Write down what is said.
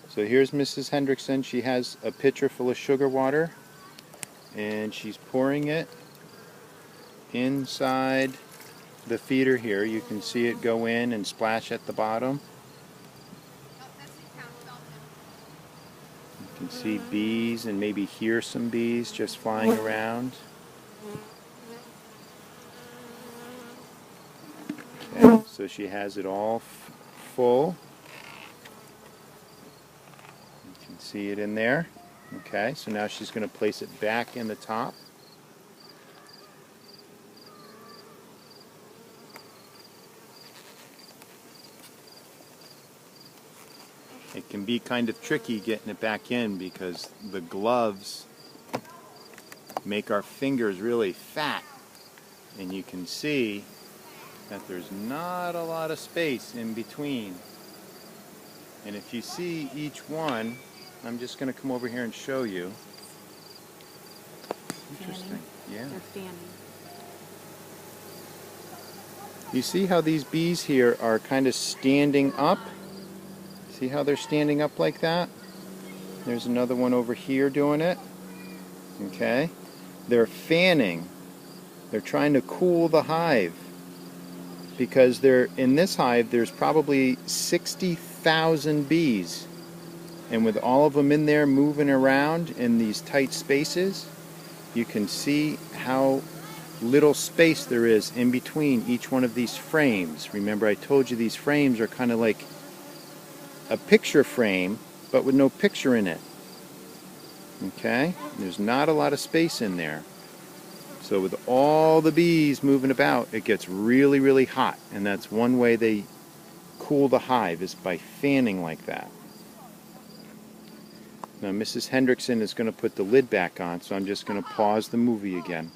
So here's Mrs. Hendrickson. She has a pitcher full of sugar water, and she's pouring it inside the feeder here. You can see it go in and splash at the bottom. You can see bees and maybe hear some bees just flying around. Okay, so she has it all full. You can see it in there. Okay, so now she's going to place it back in the top. It can be kind of tricky getting it back in because the gloves make our fingers really fat, and you can see that there's not a lot of space in between. And if you see each one, I'm just going to come over here and show you. Interesting. Yeah. They're fanning. You see how these bees here are kind of standing up? See how they're standing up like that? There's another one over here doing it. Okay. They're fanning. They're trying to cool the hive. Because in this hive, there's probably 60,000 bees. And with all of them in there moving around in these tight spaces, you can see how little space there is in between each one of these frames. Remember, I told you these frames are kind of like a picture frame, but with no picture in it. Okay? There's not a lot of space in there. So with all the bees moving about, it gets really, really hot. And that's one way they cool the hive, is by fanning like that. Now Mrs. Hendrickson is going to put the lid back on, so I'm just going to pause the movie again.